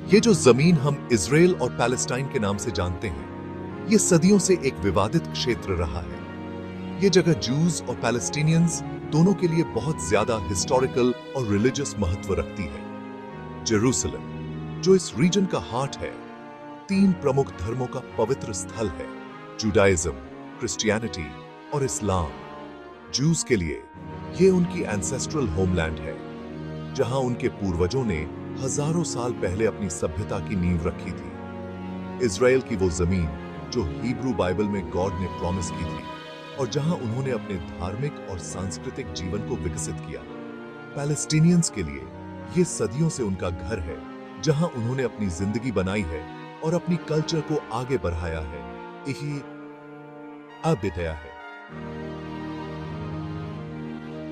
ये जो जमीन हम इजराइल और पैलेस्टाइन के नाम से जानते हैं, ये सदियों से एक विवादित क्षेत्र रहा है। ये जगह जूज और पैलेस्टीनियंस दोनों के लिए बहुत ज्यादा हिस्टोरिकल और रिलीजियस महत्व रखती है। जेरूसलम, जो इस रीजन का हार्ट है, 3 प्रमुख धर्मों का पवित्र स्थल है: जुडाइज्म, क्रिश्चियनिटी और इस्लाम। जूस के लिए ये उनकी एंसेस्ट्रल होमलैंड है, जहां उनके पूर्वजों ने हजारों साल पहले अपनी सभ्यता की नींव रखी थी। इजराइल की वो जमीन जो हिब्रू बाइबल में गॉड ने प्रॉमिस की थी और जहां उन्होंने अपने धार्मिक और सांस्कृतिक जीवन को विकसित किया। पैलेस्टीनियंस के लिए ये सदियों से उनका घर है, जहां उन्होंने अपनी जिंदगी बनाई है और अपनी कल्चर को आगे बढ़ाया है। यही अब बिताया है।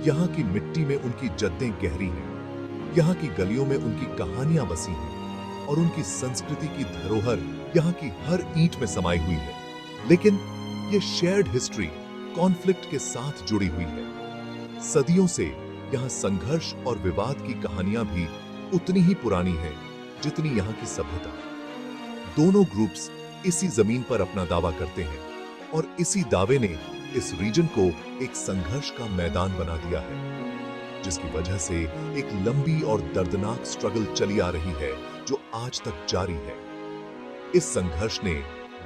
यहाँ की मिट्टी में उनकी जद्दें गहरी हैं, यहाँ की गलियों में उनकी कहानियां बसी हैं और उनकी संस्कृति की धरोहर यहाँ की हर ईंट में समाई हुई है। लेकिन ये शेयर्ड हिस्ट्री कॉन्फ्लिक्ट के साथ जुड़ी हुई है। सदियों से यहाँ संघर्ष और विवाद की कहानियां भी उतनी ही पुरानी हैं जितनी यहाँ की सभ्यता। दोनों ग्रुप्स इसी जमीन पर अपना दावा करते हैं और इसी दावे ने इस रीजन को एक संघर्ष का मैदान बना दिया है, जिसकी वजह से एक लंबी और दर्दनाक स्ट्रगल चली आ रही है जो आज तक जारी है। इस संघर्ष ने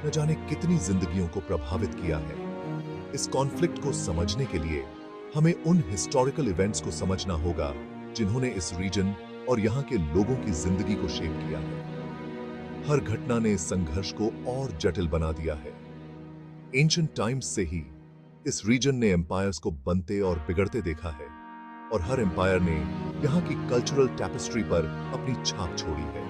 न जाने कितनी जिंदगियों को प्रभावित किया है। इस कॉन्फ्लिक्ट को समझने के लिए हमें उन हिस्टोरिकल इवेंट्स को समझना होगा जिन्होंने इस रीजन और यहाँ के लोगों की जिंदगी को शेप किया है। हर घटना ने इस संघर्ष को और जटिल बना दिया है। एंशिएंट टाइम्स से ही इस रीजन ने एम्पायर्स को बनते और बिगड़ते देखा है और हर एम्पायर ने यहाँ की कल्चरल टैपेस्ट्री पर अपनी छाप छोड़ी है।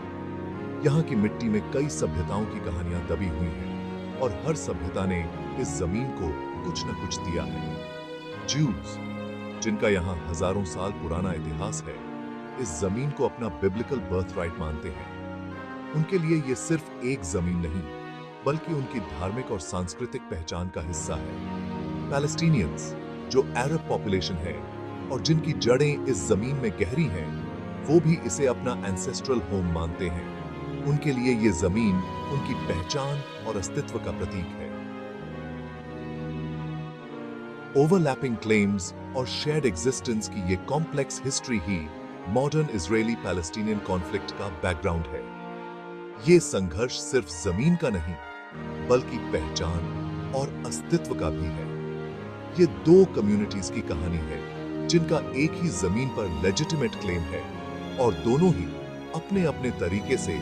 यहाँ की मिट्टी में कई सभ्यताओं की कहानियां दबी हुई हैं और हर सभ्यता ने इस जमीन को कुछ न कुछ दिया है। ज्यूज, जिनका यहाँ हजारों साल पुराना इतिहास है, इस जमीन को अपना बिब्लिकल बर्थराइट मानते हैं। उनके लिए ये सिर्फ एक जमीन नहीं, बल्कि उनकी धार्मिक और सांस्कृतिक पहचान का हिस्सा है। पैलेस्टीनियंस, जो अरब पॉपुलेशन है और जिनकी जड़ें इस जमीन में गहरी हैं, वो भी इसे अपना एंसेस्ट्रल होम मानते हैं। उनके लिए ये जमीन उनकी पहचान और अस्तित्व का प्रतीक है। ओवरलैपिंग क्लेम्स और शेयर्ड एग्जिस्टेंस की ये कॉम्प्लेक्स हिस्ट्री ही मॉडर्न इजरायली पैलेस्टीनियन कॉन्फ्लिक्ट का बैकग्राउंड है। ये संघर्ष सिर्फ जमीन का नहीं, बल्कि पहचान और अस्तित्व का भी है। ये 2 कम्युनिटीज की कहानी है जिनका एक ही जमीन पर लेजिटिमेट क्लेम है और दोनों ही अपने अपने तरीके से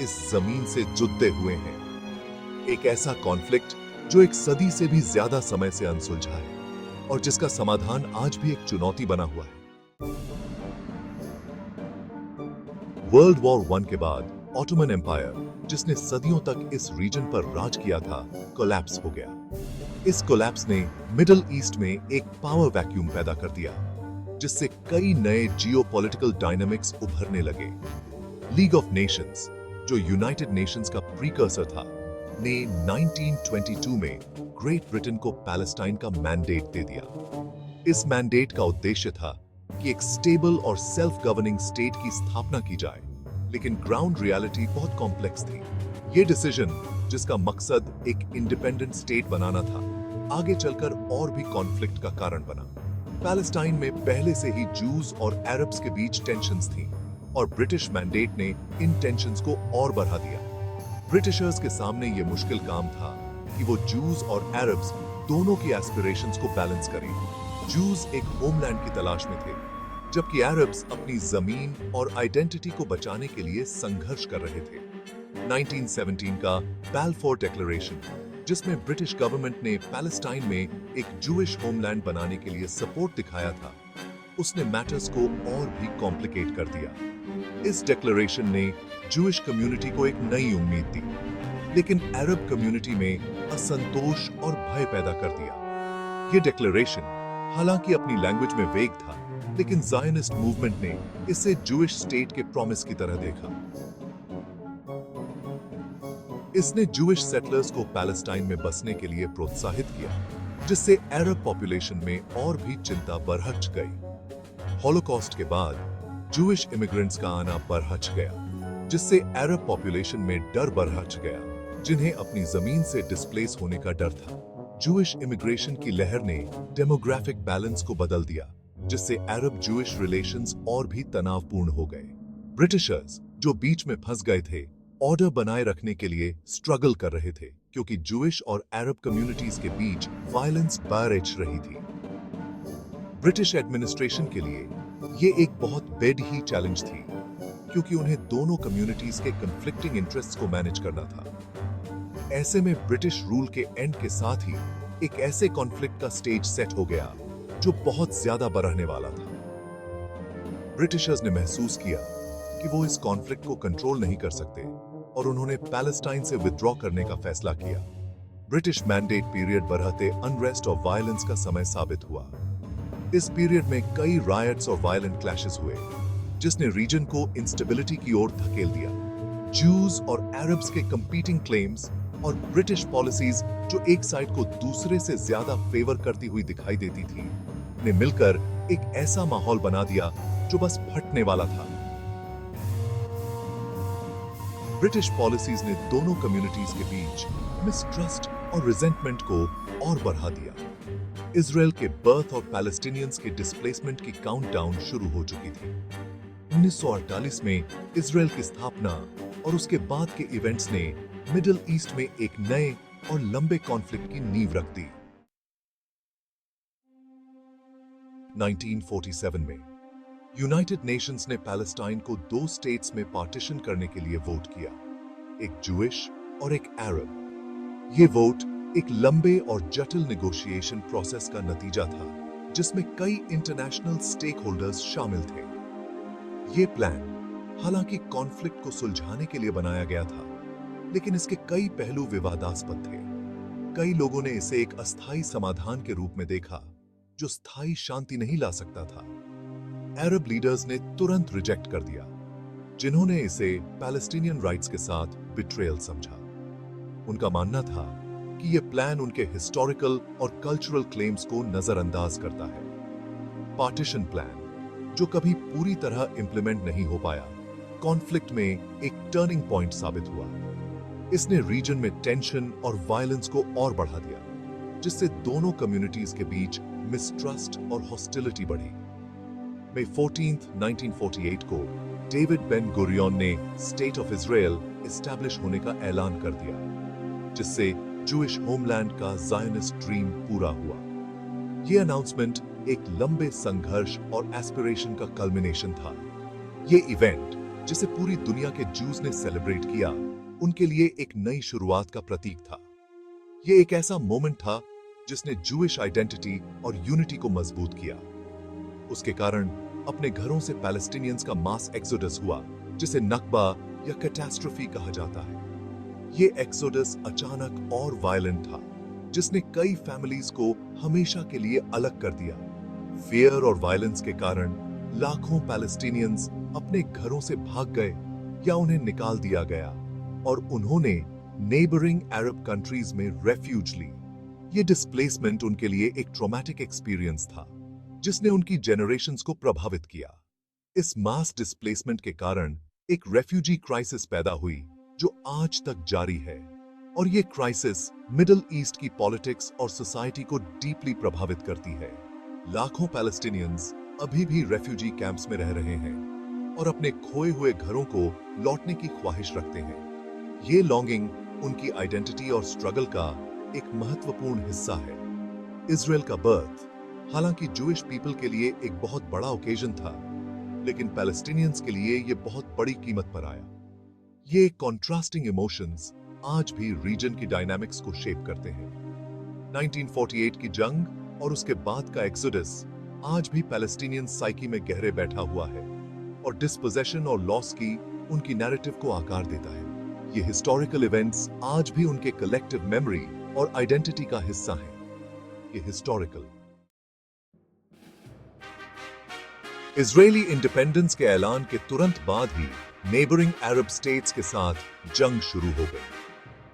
इस जमीन से जुड़े हुए हैं। एक ऐसा कॉन्फ्लिक्ट जो एक सदी से भी ज्यादा समय से अनसुलझा है और जिसका समाधान आज भी एक चुनौती बना हुआ है। वर्ल्ड वॉर 1 के बाद ऑटोमन एम्पायर, जिसने सदियों तक इस रीजन पर राज किया था, कोलैप्स हो गया। इस कोलैप्स ने मिडिल ईस्ट में एक पावर वैक्यूम पैदा कर दिया, जिससे कई नए जियोपॉलिटिकल डायनामिक्स उभरने लगे। लीग ऑफ नेशंस, जो यूनाइटेड नेशंस का प्रीकर्सर था, ने 1922 में ग्रेट ब्रिटेन को पैलेस्टाइन का मैंडेट दे दिया। इस मैंडेट का उद्देश्य था कि एक स्टेबल और सेल्फ गवर्निंग स्टेट की स्थापना की जाए, लेकिन ग्राउंड रियलिटी बहुत कॉम्प्लेक्स थी। ये डिसीजन, जिसका मकसद एक इंडिपेंडेंट स्टेट बनाना था, आगे चलकर और भी कॉन्फ्लिक्ट का कारण बना। पैलेस्टाइन में पहले से ही जूस और अरब्स के बीच टेंशन्स थी और ब्रिटिश मैंडेट ने इन टेंशन्स को और बढ़ा दिया। ब्रिटिशर्स के सामने ये मुश्किल काम था कि वो जूस और अरब्स दोनों की एस्पिरेशंस को बैलेंस करें। जूस एक होमलैंड की तलाश में थे, जबकि अरब्स अपनी जमीन और आइडेंटिटी को बचाने के लिए संघर्ष कर रहे थे। 1917 का बैलफोर डिक्लेरेशन, जिसमें ब्रिटिश गवर्नमेंट ने पैलेस्टाइन में एक जूइश होमलैंड बनाने के लिए सपोर्ट दिखाया था, उसने मैटर्स को और भी कॉम्प्लिकेट कर दिया। इस डिक्लेरेशन ने जूइश कम्युनिटी को एक नई उम्मीद दी, लेकिन अरब कम्युनिटी में असंतोष और भय पैदा कर दिया। ये डिक्लेरेशन हालांकि अपनी लैंग्वेज में वेग था, लेकिन ज़ायनिस्ट मूवमेंट ने इसे जूइश स्टेट के प्रॉमिस की तरह देखा। इसने जूइश सेटलर्स को पैलेस्टाइन में बसने के लिए प्रोत्साहित किया, जिससे अरब पॉपुलेशन में और भी चिंता बढ़ गई। हॉलोकॉस्ट के बाद जूइश इमिग्रेंट्स का आना बढ़ गया। जिससे अरब पॉपुलेशन में डर बरहच गया, जिन्हें अपनी जमीन से डिस्प्लेस होने का डर था। जूइश इमिग्रेशन की लहर ने डेमोग्राफिक बैलेंस को बदल दिया, जिससे अरब जूइश रिलेशंस और भी तनावपूर्ण हो गए। ब्रिटिशर्स, जो बीच में फंस गए थे, ऑर्डर बनाए रखने के लिए स्ट्रगल कर रहे थे, क्योंकि जूइश और अरब कम्युनिटीज के बीच वायलेंस बढ़ रही थी। ब्रिटिश एडमिनिस्ट्रेशन के लिए ये एक बहुत बड़ी ही चैलेंज थी, क्योंकि उन्हें दोनों कम्युनिटीज के कंफ्लिक्टिंग इंटरेस्ट्स को मैनेज करना था। ऐसे में ब्रिटिश रूल के एंड के साथ ही एक ऐसे कॉन्फ्लिक्ट का स्टेज सेट हो गया जो बहुत ज्यादा बढ़ने वाला था। ब्रिटिशर्स ने महसूस किया कि वो इस कॉन्फ्लिक्ट को कंट्रोल नहीं कर सकते और उन्होंने पैलेस्टाइन से विथड्रॉ करने का फैसला किया। ब्रिटिश मैंडेट पीरियड बढ़ते अनरेस्ट और वायलेंस का समय साबित हुआ। इस पीरियड में कई रायट्स और वायलेंट क्लैशेस हुए, जिसने रीजन को इंस्टेबिलिटी की ओर धकेल दिया। जूस और अरब्स के कंपीटिंग क्लेम्स और ब्रिटिश पॉलिसीज, जो एक साइड को दूसरे से ज्यादा फेवर करती हुई दिखाई देती थी, ने मिलकर एक ऐसा माहौल बना दिया जो बस फटने वाला था। ब्रिटिश पॉलिसीज ने दोनों कम्युनिटीज के बीच मिसट्रस्ट और रिजेंटमेंट को और बढ़ा दिया। इजराइल के बर्थ और पैलेस्टीनियंस के डिस्प्लेसमेंट की काउंटडाउन शुरू हो चुकी थी। 1948 में इजराइल की स्थापना और उसके बाद के इवेंट्स ने मिडिल ईस्ट में एक नए और लंबे कॉन्फ्लिक्ट की नींव रख दी। 1947 में यूनाइटेड नेशंस ने पैलेस्टाइन को 2 स्टेट्स में पार्टीशन करने के लिए वोट किया, एक जूइश और एक अरब। ये वोट एक लंबे और जटिल नेगोशिएशन प्रोसेस का नतीजा था, जिसमें कई इंटरनेशनल स्टेक होल्डर्स शामिल थे। ये प्लान हालांकि कॉन्फ्लिक्ट को सुलझाने के लिए बनाया गया था, लेकिन इसके कई पहलू विवादास्पद थे। कई लोगों ने इसे एक अस्थायी समाधान के रूप में देखा, जो स्थायी शांति नहीं ला सकता था। अरब लीडर्स ने तुरंत रिजेक्ट कर दिया, जिन्होंने इसे पैलेस्टीनियन राइट्स के साथ बिट्रेयल समझा। उनका मानना था कि यह प्लान उनके हिस्टोरिकल और कल्चरल क्लेम्स को नजरअंदाज करता है। पार्टीशन प्लान, जो कभी पूरी तरह इंप्लीमेंट नहीं हो पाया, कॉन्फ्लिक्ट में एक टर्निंग पॉइंट साबित हुआ। इसने रीजन में टेंशन और वायलेंस को और बढ़ा दिया, जिससे दोनों कम्युनिटीज के बीच मिसट्रस्ट और हॉस्टिलिटी बढ़ी। मई 14, 1948 को डेविड बेन गुरियन ने स्टेट ऑफ इजराइल एस्टैब्लिश होने का ऐलान कर दिया, जिससे जूइश होमलैंड का ज़ायनिस्ट ड्रीम पूरा हुआ। यह अनाउंसमेंट एक लंबे संघर्ष और एस्पिरेशन का कल्मिनेशन था। यह इवेंट, जिसे पूरी दुनिया के जूस ने सेलिब्रेट किया, उनके लिए एक नई शुरुआत का प्रतीक था। यह एक ऐसा मोमेंट था जिसने जूइश आइडेंटिटी और यूनिटी को मजबूत किया। उसके कारण अपने घरों से पैलेस्टीनियंस का मास एक्सोडस हुआ, जिसे नकबा या कैटास्ट्रोफी कहा जाता है। ये एक्सोडस अचानक और वायलेंट था, जिसने कई फैमिलीज को हमेशा के लिए अलग कर दिया। फियर और वायलेंस के कारण लाखों पैलेस्टीनियंस अपने घरों से भाग गए या उन्हें निकाल दिया गया, और उन्होंने नेबरिंग अरब कंट्रीज में रेफ्यूज ली। ये डिस्प्लेसमेंट उनके लिए एक ट्रॉमेटिक एक्सपीरियंस था, जिसने उनकी जेनरेशंस को प्रभावित किया। इस मास डिस्प्लेसमेंट के कारण एक रेफ्यूजी क्राइसिस पैदा हुई, जो आज तक जारी है, और ये क्राइसिस मिडिल ईस्ट की पॉलिटिक्स और सोसाइटी को डीपली प्रभावित करती है। लाखों पैलेस्टीनियंस अभी भी रेफ्यूजी कैंप्स में रह रहे हैं और अपने खोए हुए घरों को लौटने की ख्वाहिश रखते हैं। ये लॉन्गिंग उनकी आइडेंटिटी और स्ट्रगल का एक महत्वपूर्ण हिस्सा है। इजराइल का बर्थ हालांकि जूइश पीपल के लिए एक बहुत बड़ा ओकेजन था, लेकिन पैलेस्टीनियंस के लिए यह बहुत बड़ी कीमत पर आया। ये कॉन्ट्रास्टिंग इमोशंस आज भी रीजन की डायनामिक्स को शेप करते हैं। 1948 की जंग और उसके बाद का एक्सोडस आज भी पैलेस्टीनियन साइकी में गहरे बैठा हुआ है, और डिस्पोजेशन और लॉस की उनकी नैरेटिव को आकार देता है। ये हिस्टोरिकल इवेंट्स आज भी उनके कलेक्टिव मेमोरी और आइडेंटिटी का हिस्सा हैं। ये हिस्टोरिकल इजरायली इंडिपेंडेंस के ऐलान के तुरंत बाद ही नेबरिंग अरब स्टेट्स के साथ जंग शुरू हो गई,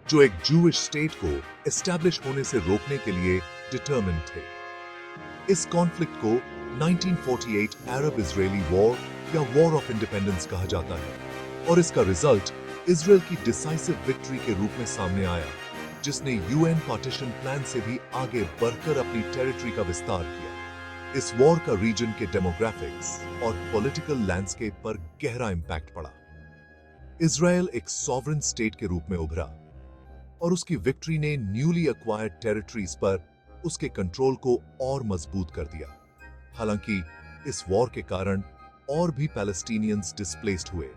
जो एक जूइश स्टेट को एस्टैब्लिश होने से रोकने के लिए डिटरमिन्ड थे। इस कॉन्फ्लिक्ट को 1948 अरब इजरायली वॉर या वॉर ऑफ इंडिपेंडेंस कहा जाता है। और इसका रिजल्ट इजराइल की डिसाइसिव विक्ट्री के रूप में सामने आया, जिसने यूएन पार्टीशन प्लान से भी आगे बढ़कर अपनी टेरिटरी का विस्तार किया। इस वॉर का रीजन के डेमोग्राफिक्स और पॉलिटिकल लैंडस्केप पर गहरा इंपैक्ट पड़ा। इजराइल एक सॉवरेन स्टेट के रूप में उभरा और उसकी विक्ट्री ने न्यूली एक्वायर्ड टेरिटरीज पर उसके कंट्रोल को और मजबूत कर दिया। हालांकि इस वॉर के कारण और भी पैलेस्टीनियंस डिस्प्लेस्ड हुए,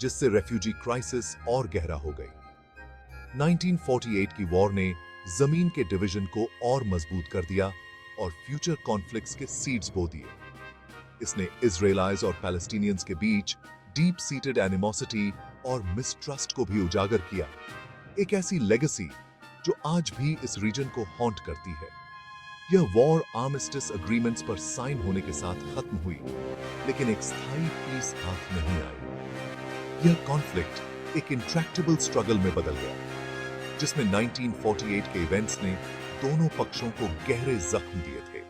जिससे रेफ्यूजी क्राइसिस और गहरा हो गई। 1948 की वॉर ने जमीन के डिवीजन को और मजबूत कर दिया और फ्यूचर कॉन्फ्लिक्ट्स के सीड्स बो दिए। इसने इजराइलाइज और पैलेस्टीनियंस के बीच डीप सीटेड एनिमोसिटी और मिसट्रस्ट को भी उजागर किया, एक ऐसी लेगेसी जो आज भी इस रीजन को हॉन्ट करती है। यह वॉर आर्मिस्टिस एग्रीमेंट्स पर साइन होने के साथ खत्म हुई, लेकिन एक स्थायी पीस हाथ नहीं आई। यह कॉन्फ्लिक्ट एक इंट्रैक्टेबल स्ट्रगल में बदल गया, जिसमें 1948 के इवेंट्स ने दोनों पक्षों को गहरे जख्म दिए थे।